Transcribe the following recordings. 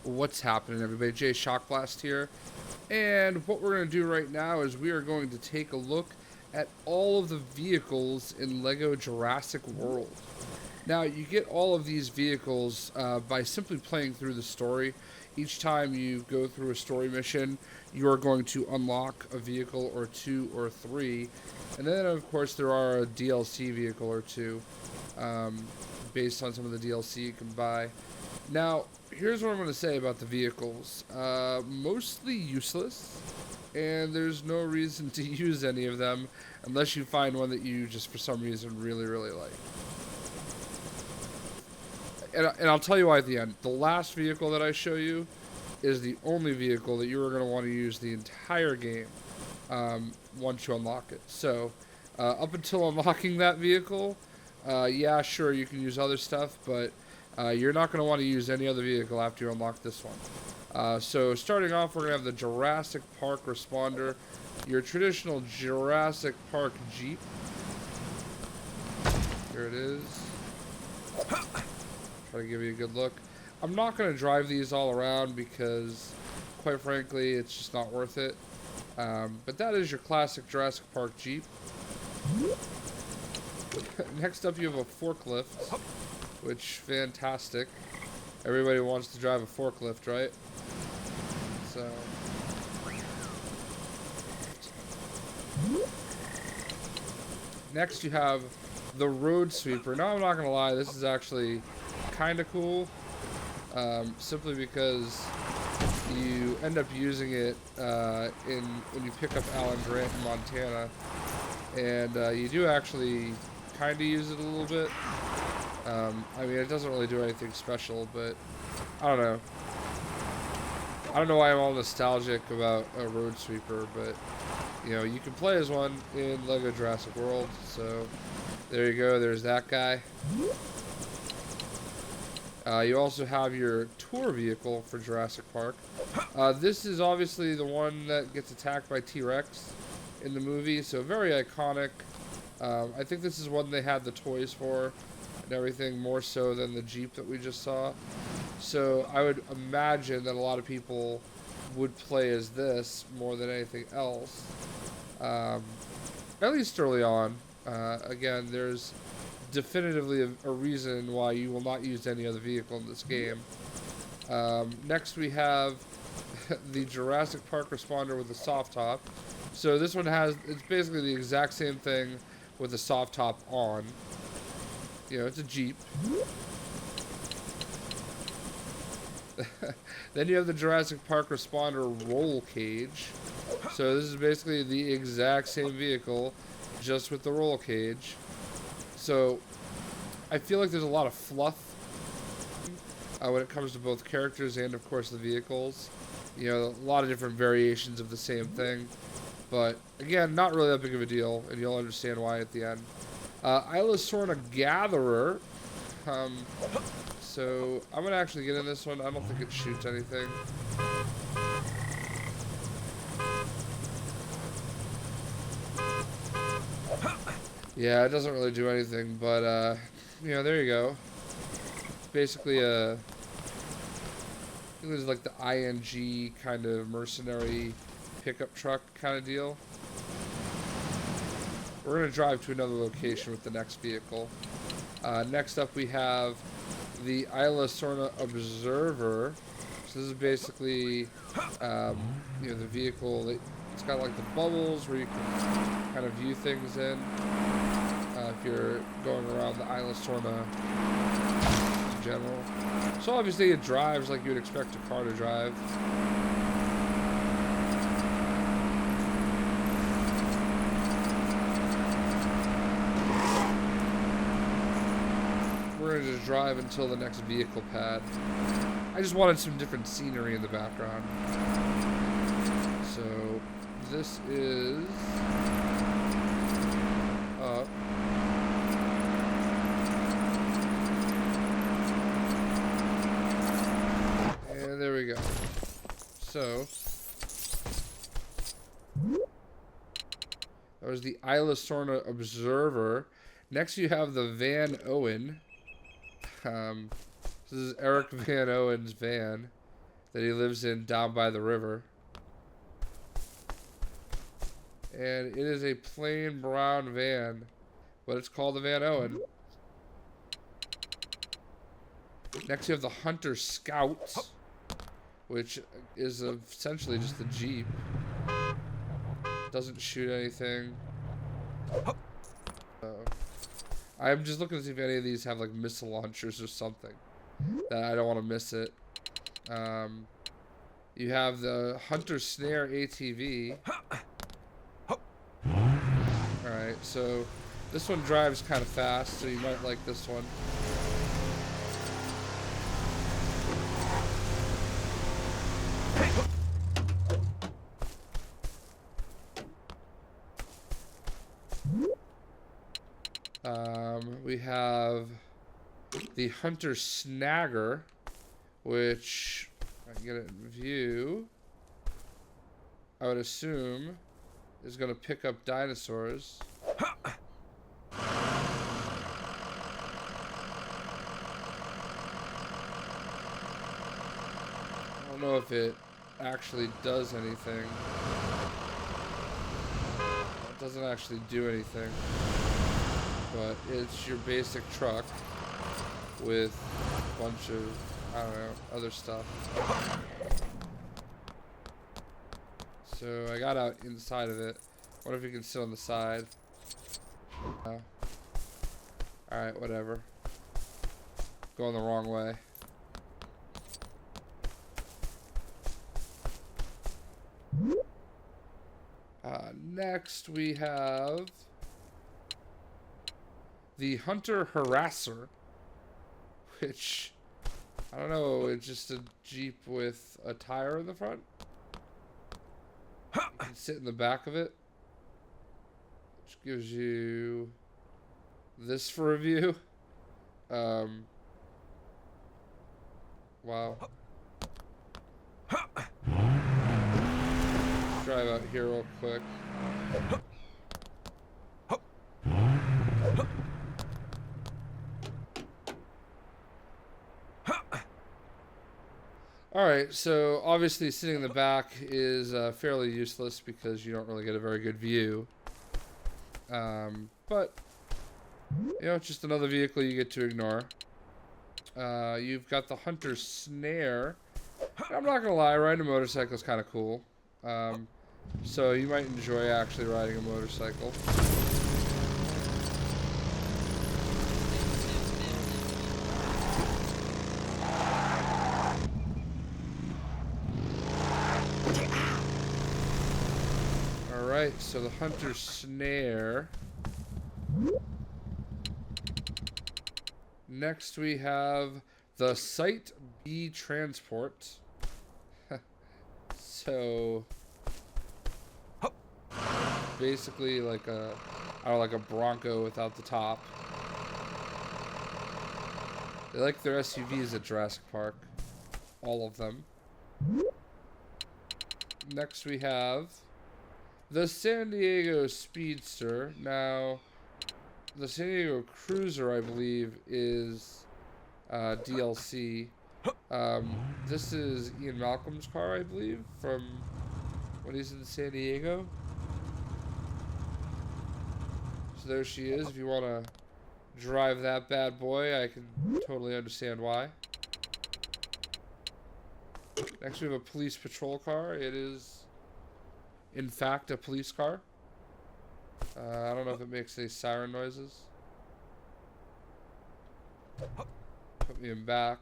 What's happening, everybody? Jay Shockblast here. And what we're going to do right now is we are going to take a look at all of the vehicles in LEGO Jurassic World. Now, you get all of these vehicles by simply playing through the story. Each time you go through a story mission, you are going to unlock a vehicle or two or three. And then, of course, there are a DLC vehicle or two based on some of the DLC you can buy. Now, here's what I'm going to say about the vehicles. Mostly useless, and there's no reason to use any of them unless you find one that you just for some reason really, really like. And I'll tell you why at the end. The last vehicle that I show you is the only vehicle that you are going to want to use the entire game once you unlock it. So, up until unlocking that vehicle, yeah, sure, you can use other stuff, but you're not going to want to use any other vehicle after you unlock this one. So starting off, we're going to have the Jurassic Park Responder, your traditional Jurassic Park Jeep. Here it is. Try to give you a good look. I'm not going to drive these all around because, quite frankly, it's just not worth it. But that is your classic Jurassic Park Jeep. Next up, you have a forklift. Which, fantastic. Everybody wants to drive a forklift, right? So. Next you have the road sweeper. Now I'm not going to lie, this is actually kind of cool. Simply because you end up using it when you pick up Alan Grant in Montana. And you do actually kind of use it a little bit. I mean, it doesn't really do anything special, but I don't know. I don't know why I'm all nostalgic about a road sweeper, but you know, you can play as one in LEGO Jurassic World, so there you go, there's that guy. You also have your tour vehicle for Jurassic Park. This is obviously the one that gets attacked by T-Rex in the movie, so very iconic. I think this is one they had the toys for and everything, more so than the Jeep that we just saw. So I would imagine that a lot of people would play as this more than anything else. At least early on. Again, there's definitively a reason why you will not use any other vehicle in this game. Next we have the Jurassic Park Responder with the soft top. So this one it's basically the exact same thing with the soft top on. You know, it's a Jeep. Then you have the Jurassic Park Responder roll cage. So this is basically the exact same vehicle, just with the roll cage. So I feel like there's a lot of fluff when it comes to both characters and, of course, the vehicles. You know, a lot of different variations of the same thing. But, again, not really that big of a deal, and you'll understand why at the end. Isla Sorna Gatherer. So, I'm going to actually get in this one. I don't think it shoots anything. Yeah, it doesn't really do anything, but, you know, there you go. Basically, it was like the ING kind of mercenary pickup truck kind of deal. We're going to drive to another location with the next vehicle. Next up we have the Isla Sorna Observer. So this is basically, you know, the vehicle that it's got like the bubbles where you can kind of view things in. If you're going around the Isla Sorna in general. So obviously it drives like you would expect a car to drive. We're going to just drive until the next vehicle pad. I just wanted some different scenery in the background. So this is up. And there we go. So that was the Isla Sorna Observer. Next you have the Van Owen. This is Eric Van Owen's van. that he lives in down by the river. And it is a plain brown van, but it's called the Van Owen. Next, you have the Hunter Scout, which is essentially just a Jeep. Doesn't shoot anything. I'm just looking to see if any of these have like missile launchers or something. That I don't want to miss it. You have the Hunter Snare ATV. Alright, so this one drives kind of fast, so you might like this one. We have the Hunter Snagger, which I can get it in view. I would assume is going to pick up dinosaurs. I don't know if it actually does anything. It doesn't actually do anything. But it's your basic truck with a bunch of, I don't know, other stuff. So I got out inside of it. Wonder if you can sit on the side. No. Alright, whatever. Going the wrong way. Next we have the Hunter Harasser, which, I don't know, it's just a Jeep with a tire in the front. You can sit in the back of it, which gives you this for review. Wow. Drive out here real quick. Alright, so obviously sitting in the back is fairly useless because you don't really get a very good view. But, you know, it's just another vehicle you get to ignore. You've got the Hunter Snare. I'm not gonna lie, riding a motorcycle is kind of cool. So you might enjoy actually riding a motorcycle. Alright, so the Hunter Snare. Next we have the Site B Transport. So basically like a, I don't know, like a Bronco without the top. They like their SUVs at Jurassic Park. All of them. Next we have the San Diego Speedster. Now, the San Diego Cruiser, I believe, is DLC. This is Ian Malcolm's car, I believe, from when he's in San Diego. So there she is. If you want to drive that bad boy, I can totally understand why. Next, we have a police patrol car. It is, in fact, a police car. I don't know if it makes any siren noises. Put me in back.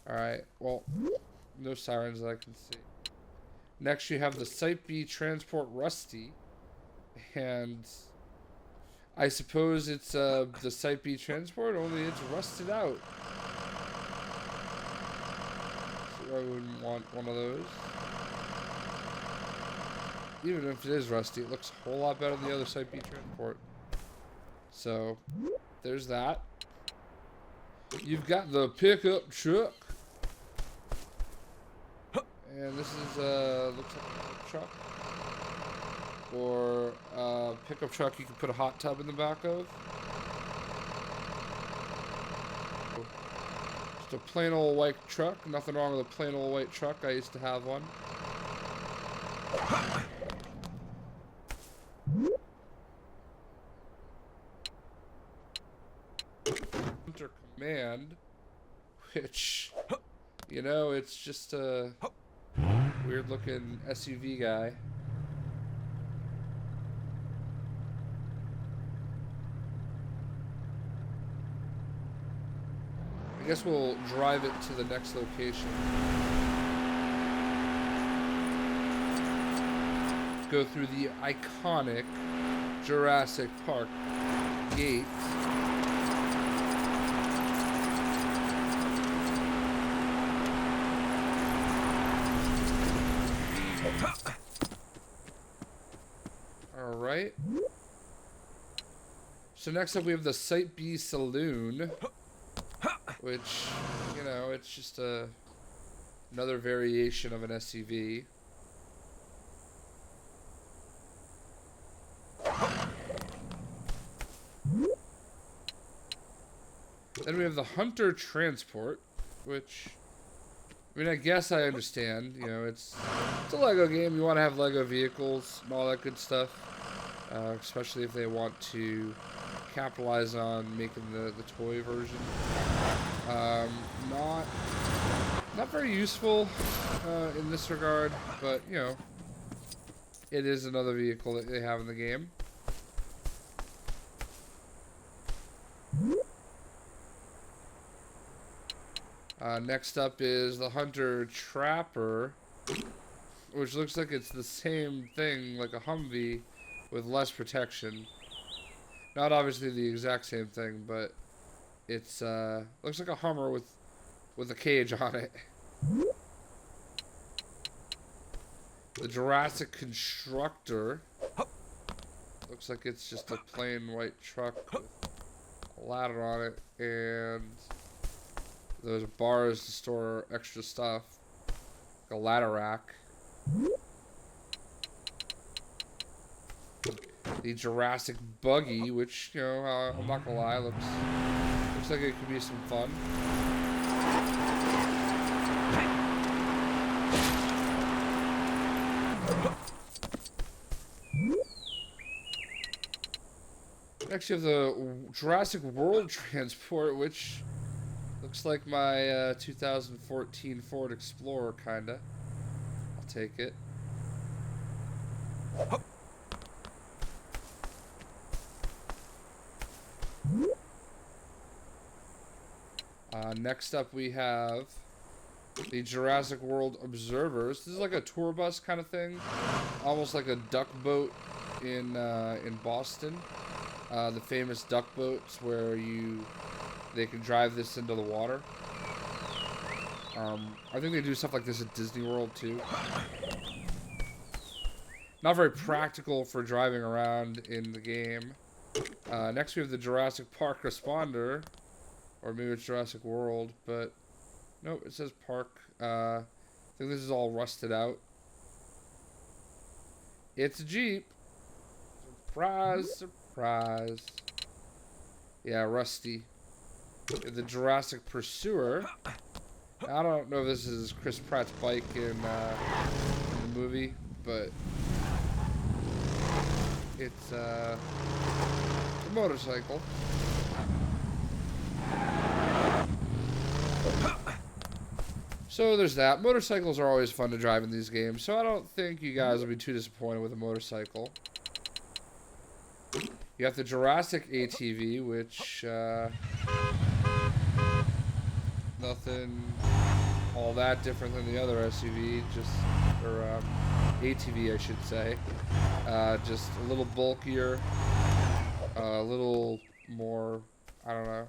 Alright, well, no sirens that I can see. Next, you have the Site B Transport Rusty. And I suppose it's the Site B Transport, only it's rusted out. So I wouldn't want one of those. Even if it is rusty, it looks a whole lot better than the other Site B Transport. So, there's that. You've got the pickup truck. And this is, looks like a truck. or a pickup truck you can put a hot tub in the back of. Just a plain old white truck. Nothing wrong with a plain old white truck. I used to have one. Hunter Command, which, you know, it's just a weird looking SUV guy. I guess we'll drive it to the next location. Let's go through the iconic Jurassic Park gate. Alright. So next up we have the Site B Saloon, which, you know, it's just another variation of an SUV. Then we have the Hunter Transport, which, I mean, I guess I understand. You know, it's a Lego game. You want to have Lego vehicles and all that good stuff, especially if they want to capitalize on making the toy version. Not very useful in this regard, but, you know, it is another vehicle that they have in the game. Next up is the Hunter Trapper, which looks like it's the same thing, like a Humvee, with less protection. Not obviously the exact same thing, but it's looks like a Hummer with a cage on it. The Jurassic Constructor looks like it's just a plain white truck with a ladder on it and those bars to store extra stuff, like a ladder rack. The Jurassic Buggy, which, you know, I'm not gonna lie, looks like it could be some fun. Next, you have the Jurassic World Transport, which looks like my 2014 Ford Explorer, kinda. I'll take it. Next up we have the Jurassic World Observers. This is like a tour bus kind of thing, almost like a duck boat in Boston. The famous duck boats where they can drive this into the water. I think they do stuff like this at Disney World too. Not very practical for driving around in the game. Next we have the Jurassic Park Responder. Or maybe it's Jurassic World, but nope, it says Park. I think this is all rusted out. It's a Jeep. Surprise, surprise. Yeah, rusty. The Jurassic Pursuer. I don't know if this is Chris Pratt's bike in the movie, but it's a motorcycle. So there's that. Motorcycles are always fun to drive in these games, so I don't think you guys will be too disappointed with a motorcycle. You have the Jurassic ATV, which, nothing all that different than the other SUV, or ATV I should say. Just a little bulkier, a little more, I don't know.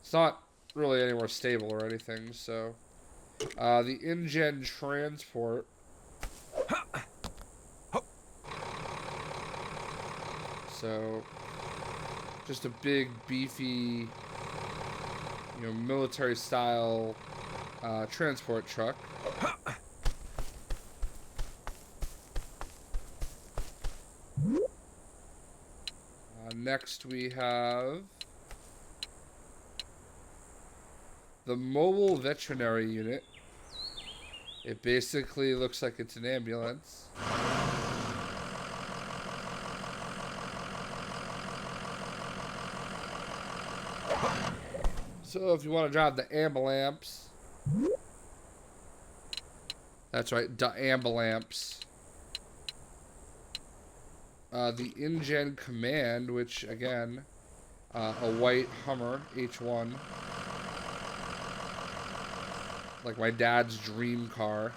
It's not really any more stable or anything, so. The InGen Transport. So, just a big, beefy, military style transport truck. Next we have the mobile veterinary unit. It basically looks like it's an ambulance. So if you want to drive the ambulance, that's right, the ambulance. The InGen Command, which again, a white Hummer H1, like my dad's dream car.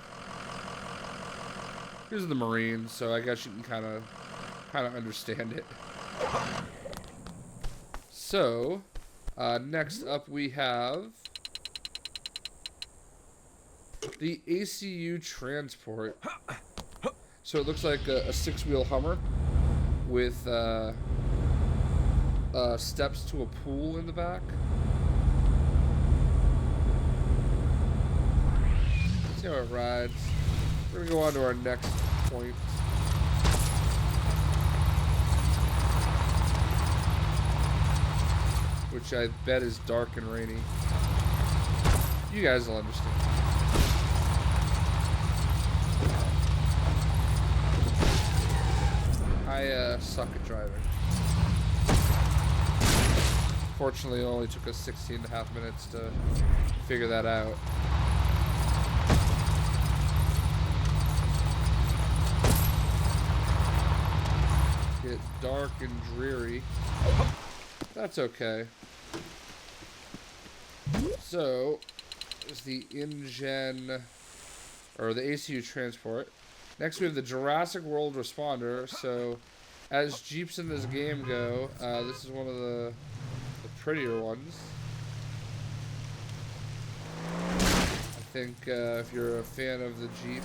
Here's the Marines, so I guess you can kind of understand it. So, next up we have the ACU Transport. So it looks like a six-wheel Hummer with steps to a pool in the back. See how it rides. We're gonna go on to our next point. Which I bet is dark and rainy. You guys will understand. I suck at driving. Fortunately, it only took us 16.5 minutes to figure that out. Get dark and dreary. That's okay. So, is the InGen, or the ACU Transport. Next we have the Jurassic World Responder. So, as Jeeps in this game go, this is one of the prettier ones. I think if you're a fan of the Jeep,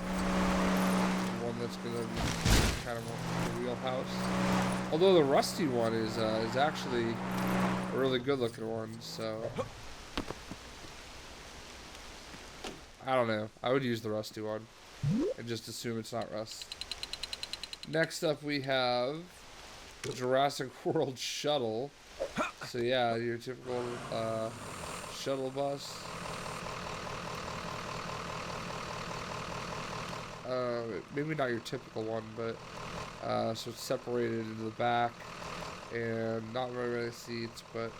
one that's going to be kind of more the wheelhouse. Although the rusty one is actually a really good looking one, so I don't know. I would use the rusty one and just assume it's not rust. Next up we have the Jurassic World Shuttle. So yeah, your typical shuttle bus. Maybe not your typical one, but so it's separated into the back and not very many seats, but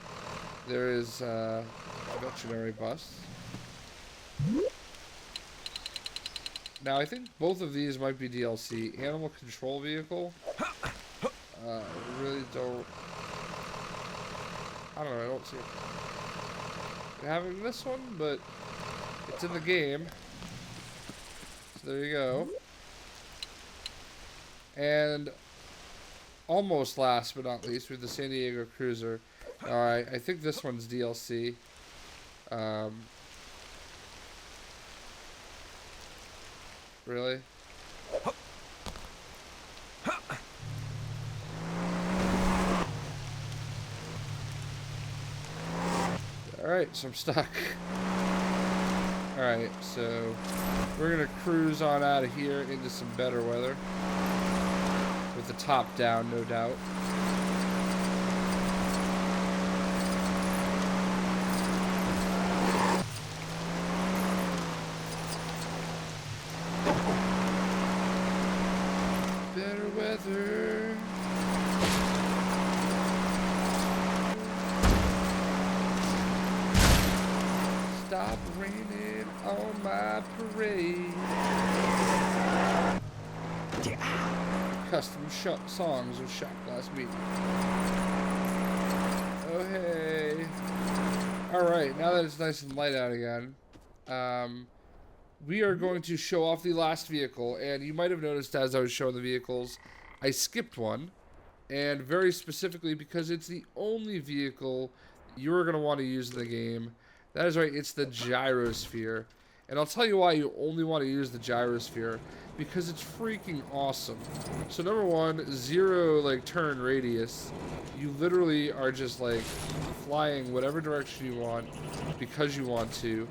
there is a veterinary bus. Now I think both of these might be DLC. Animal control vehicle. I really don't. I don't know. I don't see it having this one, but it's in the game. So there you go. And almost last but not least, we have the San Diego Cruiser. Alright, I think this one's DLC. Really? Alright, so I'm stuck. Alright, so we're gonna cruise on out of here into some better weather. With the top down, no doubt. Better weather. Stop raining on my parade. Custom songs of shot glass meeting. Oh hey. Alright, now that it's nice and light out again, we are going to show off the last vehicle, and you might have noticed as I was showing the vehicles, I skipped one, and very specifically because it's the only vehicle you're going to want to use in the game. That is right, it's the gyrosphere. And I'll tell you why you only want to use the gyrosphere. Because it's freaking awesome. So number one, 0 like turn radius. You literally are just like flying whatever direction you want because you want to.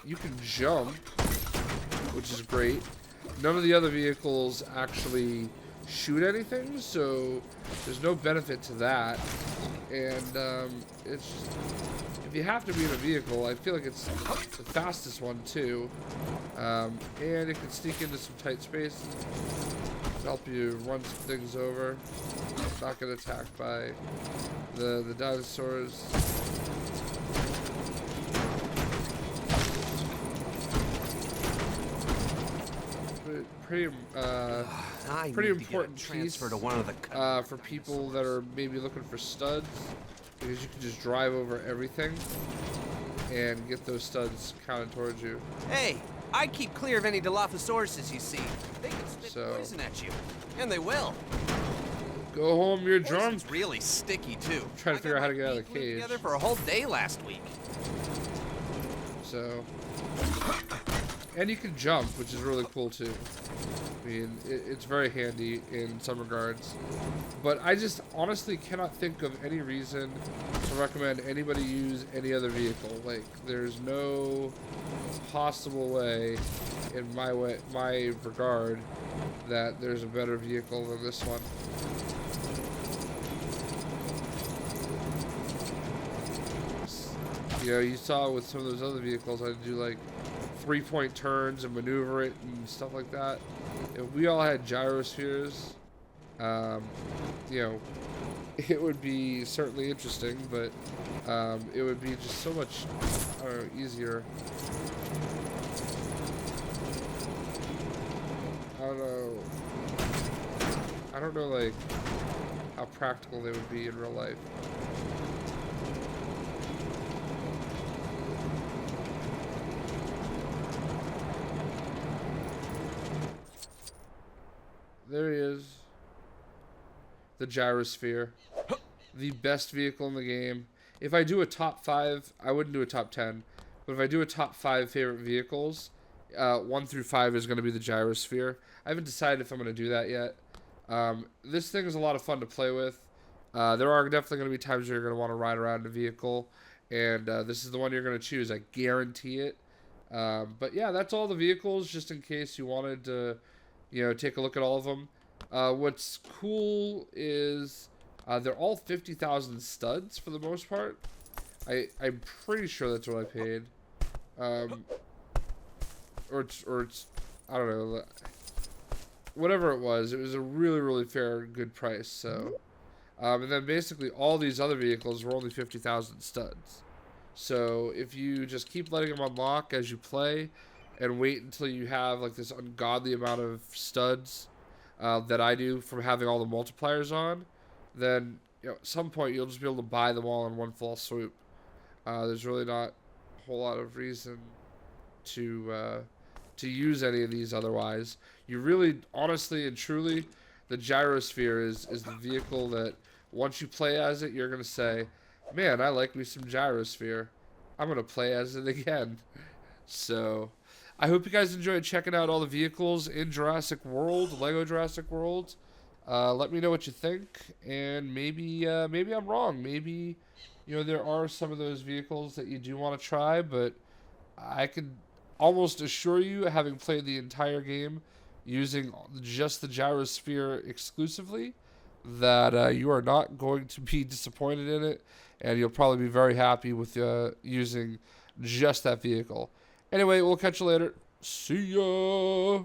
You can jump, which is great. None of the other vehicles actually shoot anything, so there's no benefit to that. And it's just, if you have to be in a vehicle, I feel like it's the fastest one too. And it can sneak into some tight spaces to help you run some things over. Not get attacked by the dinosaurs. Pretty important transfer to one of the for people that are maybe looking for studs, because you can just drive over everything and get those studs counted towards you. Hey, I'd keep clear of any Dilophosaurus you see. They can spit poison at you, and they will. Go home, you're drunk. It's really sticky too. I'm trying to figure out how to get out of the cage. Together for a whole day last week. So, and you can jump, which is really cool too. I mean, it's very handy in some regards. But I just honestly cannot think of any reason to recommend anybody use any other vehicle. Like, there's no possible way, in my regard, that there's a better vehicle than this one. You know, you saw with some of those other vehicles, I do like 3-point turns and maneuver it and stuff like that. If we all had gyrospheres, you know, it would be certainly interesting, but it would be just so much, I don't know, easier. I don't know, like, how practical they would be in real life. There he is. The gyrosphere. The best vehicle in the game. If I do a top 5, I wouldn't do a top 10. But if I do a top 5 favorite vehicles, 1 through 5 is going to be the gyrosphere. I haven't decided if I'm going to do that yet. This thing is a lot of fun to play with. There are definitely going to be times where you're going to want to ride around in a vehicle. And this is the one you're going to choose. I guarantee it. But yeah, that's all the vehicles, just in case you wanted to, you know, take a look at all of them. What's cool is they're all 50,000 studs for the most part. I'm pretty sure that's what I paid. Or it's I don't know. Whatever it was a really, really fair, good price. So, and then basically all these other vehicles were only 50,000 studs. So if you just keep letting them unlock as you play, and wait until you have like this ungodly amount of studs that I do from having all the multipliers on, then, you know, at some point you'll just be able to buy them all in one fell swoop. There's really not a whole lot of reason to use any of these otherwise. You really, honestly and truly, the gyrosphere is the vehicle that once you play as it, you're going to say, man, I like me some gyrosphere. I'm going to play as it again. So I hope you guys enjoyed checking out all the vehicles in Jurassic World, Lego Jurassic World. Let me know what you think, and maybe I'm wrong. Maybe, you know, there are some of those vehicles that you do want to try, but I can almost assure you, having played the entire game using just the gyrosphere exclusively, that you are not going to be disappointed in it, and you'll probably be very happy with using just that vehicle. Anyway, we'll catch you later. See ya!